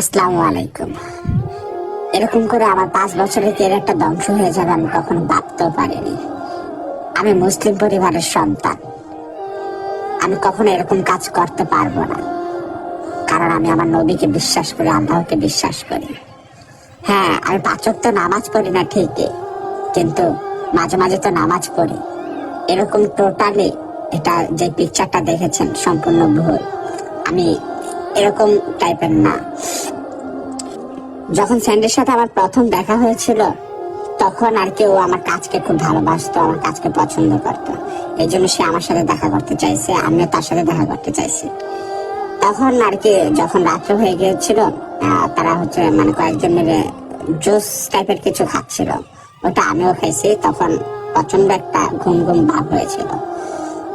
আসসালামু আলাইকুম। এরকম করে আমার 5 বছরের ক্যারিয়ারটা ধ্বংস হয়ে যাবে আমি কখনো ভাবতেও পারিনি। আমি মুসলিম পরিবারের সন্তান, আমি কখনো এরকম কাজ করতে পারবো না, কারণ আমি আমার নবীকে বিশ্বাস করি, আল্লাহকে বিশ্বাস করি। হ্যাঁ, আমি 5 ওয়াক্ত নামাজ পড়ি না ঠিকই, কিন্তু মাঝে মাঝে তো নামাজ পড়ি। এরকম টোটালি এটা যে পিকচারটা দেখেছেন সম্পূর্ণ ভুল। আমি এরকম টাইপের না। যখন স্যান্ডের সাথে আমার প্রথম দেখা হয়েছিল তখন আর কি ও আমার কাজকে খুব ভালোবাসতো, আমার কাজকে পছন্দ করতো, এই জন্য সে আমার সাথে দেখা করতে চাইছে, আমিও তার সাথে দেখা করতে চাইছি। তখন আর কি যখন রাত্র হয়ে গিয়েছিল, তারা হচ্ছে মানে কয়েকজন মিলে জুস টাইপের কিছু খাচ্ছিল, ওটা আমিও খাইছি। তখন প্রচন্ড একটা ঘুম ঘুম ভাব হয়েছিল।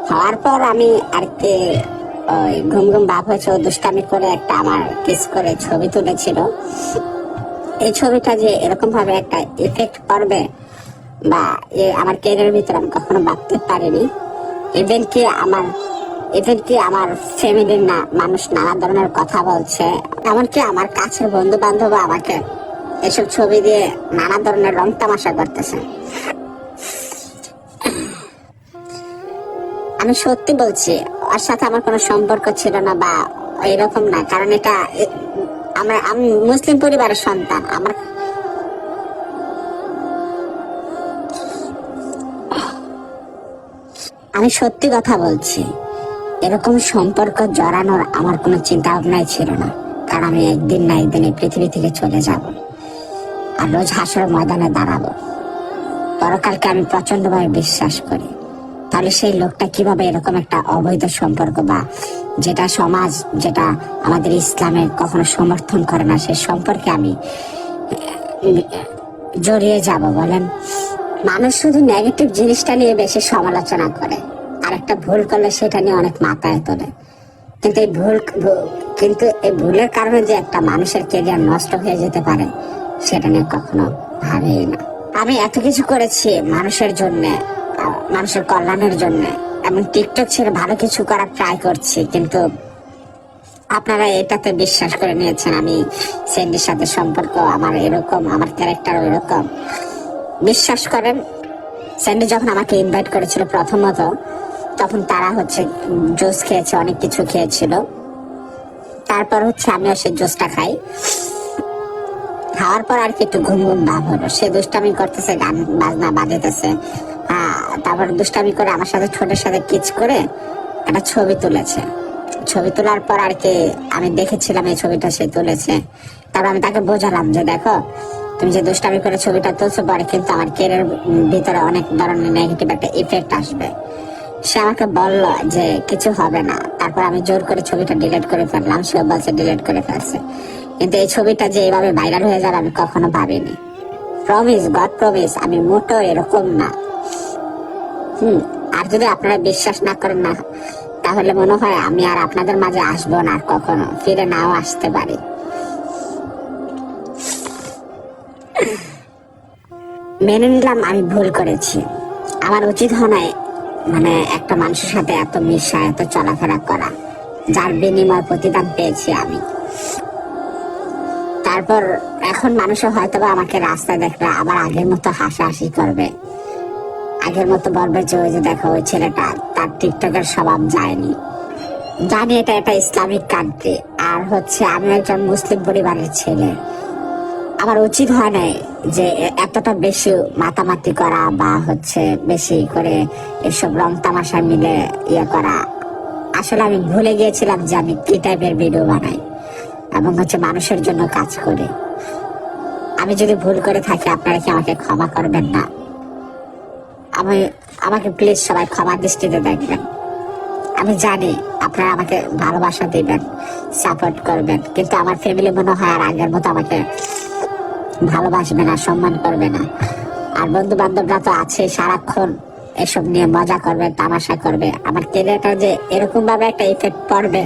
হওয়ার পর আমি আর কি ওই ঘুম ঘুম ভাব হয়েছে, ও দুষ্টামি করে একটা আমার কিস করে ছবি তুলেছিল। এই ছবিটা যে এরকম ভাবে একটা ইফেক্ট করবে বা আমার ক্যারিয়ারের ভিতরে আমি কখনো ভাবতে পারিনি। ইভেন কি আমার ফ্যামিলির মানুষ নানা ধরনের কথা বলছে, এমনকি আমার কাছের বন্ধু বান্ধব আমাকে এসব ছবি দিয়ে নানা ধরনের রং তামাশা করতেছে। আমি সত্যি বলছি, ওর সাথে আমার কোনো সম্পর্ক ছিল না বা এরকম না, কারণ এটা আমি মুসলিম পরিবারের সন্তান। আমি সত্যি কথা বলছি, এরকম সম্পর্ক জড়ানোর আমার কোনো চিন্তা ভাবনাই ছিল না, কারণ আমি একদিন না একদিন এই পৃথিবী থেকে চলে যাব আর রোজ হাসরের ময়দানে দাঁড়াবো। পরকালকে আমি প্রচন্ডভাবে বিশ্বাস করি। তাহলে সেই লোকটা কিভাবে এরকম একটা অবৈধ সম্পর্ক বা যেটা সমাজ, যেটা আমাদের ইসলামে কখনো সমর্থন করে না, সেই সম্পর্কে আমি জড়িয়ে যাব বলেন? মানুষ শুধু নেগেটিভ জিনিসটা নিয়ে বেশি সমালোচনা করে, আর একটা ভুল করলে সেটা নিয়ে অনেক মাথায় তোলে। কিন্তু এই ভুলের কারণে যে একটা মানুষের ক্যারিয়ার নষ্ট হয়ে যেতে পারে, সেটা নিয়ে কখনো ভাবেই না। আমি এত কিছু করেছি মানুষের জন্য, মানুষের কল্যাণের জন্য, এবং টিকটক ছেড়ে ভালো কিছু করার ট্রাই করছি, কিন্তু আপনারা এটাতে বিশ্বাস করে নিয়েছেন আমি স্যান্ডির সাথে সম্পর্ক আমার এরকম, আমার ক্যারেক্টার এরকম। বিশ্বাস করেন, স্যান্ডি যখন আমাকে ইনভাইট করেছিল প্রথমত, তখন তারা হচ্ছে জুস খেয়েছে, অনেক কিছু খেয়েছিল। তারপর হচ্ছে আমিও সেই জুসটা খাই। খাওয়ার পর আর কি একটু ঘুম ঘুম ভাব হলো। সে দুষ্টামি করতেছে, গান বাজনা বাজাতেছে। তারপর দুষ্টামি করে আমার সাথে ঠোঁটের সাথে কিচ করে একটা ছবি তুলেছে। ছবি তোলার পর আর কি আমি দেখেছিলাম এই ছবিটা সে তুলেছে। তারপর আমি তাকে বোঝালাম যে দেখো, তুমি যে দুষ্টামি করে ছবিটা তুলছো, পরে কিন্তু আমার ক্যারিয়ার ভিতরে অনেক ধরনের নেগেটিভ একটা ইফেক্ট আসবে। সে আমাকে বলল যে কিছু হবে না। তারপর আমি জোর করে ছবিটা ডিলিট করে ফেললাম, সে বলছে ডিলিট করে ফেলছে। কিন্তু এই ছবিটা যে এইভাবে ভাইরাল হয়ে যাবে আমি কখনো ভাবিনি। প্রমিস, গড প্রমিস, আমি মোটেও এরকম না। আর যদি আপনারা বিশ্বাস না করেন না, তাহলে মনে হয় আমি আর আপনাদের মাঝে আসবো না, আর কখনো ফিরে নাও আসতে পারি। মেনে নিলাম আমি ভুল করেছি। আমার উচিত হয় না মানে একটা মানুষের সাথে এত মিশা, এত চলাফেরা করা, যার বিনিময় প্রতিদান পেয়েছি আমি। তারপর এখন মানুষও হয়তো বা আমাকে রাস্তায় দেখলে আবার আগের মতো হাসাহাসি করবে, আগের মতো বলবে যে ওই যে দেখো ওই ছেলেটা, তার টিকটকের স্বভাব যায়নি। জানি এটা একটা ইসলামিক কান্ট্রি, আর হচ্ছে আমি একজন মুসলিম পরিবারের ছেলে। আমার উচিত হয় নাই যে এতটা বেশি মাতামাতি করা বা হচ্ছে বেশি করে এসব রং তামাশা মিলে ইয়ে করা। আসলে আমি ভুলে গিয়েছিলাম যে আমি কি টাইপের ভিডিও বানাই এবং হচ্ছে মানুষের জন্য কাজ করি। আমি যদি ভুল করে থাকি, আপনারা কি আমাকে ক্ষমা করবেন না? আমাকে প্লিজ সবাই ক্ষমা দৃষ্টিতে দেখবেন। আমি জানি আপনারা আমাকে ভালোবাসা দিবেন, সাপোর্ট করবেন, কিন্তু আমার ফ্যামিলি মনে হয় আর আগের মতো আমাকে ভালোবাসবে না, সম্মান করবে না। আর বন্ধু বান্ধবরা তো আছে, সারাক্ষণ এসব নিয়ে মজা করবে, তামাশা করবে। আমার ক্যারিয়ারটা যে এরকম ভাবে একটা ইফেক্ট পড়বে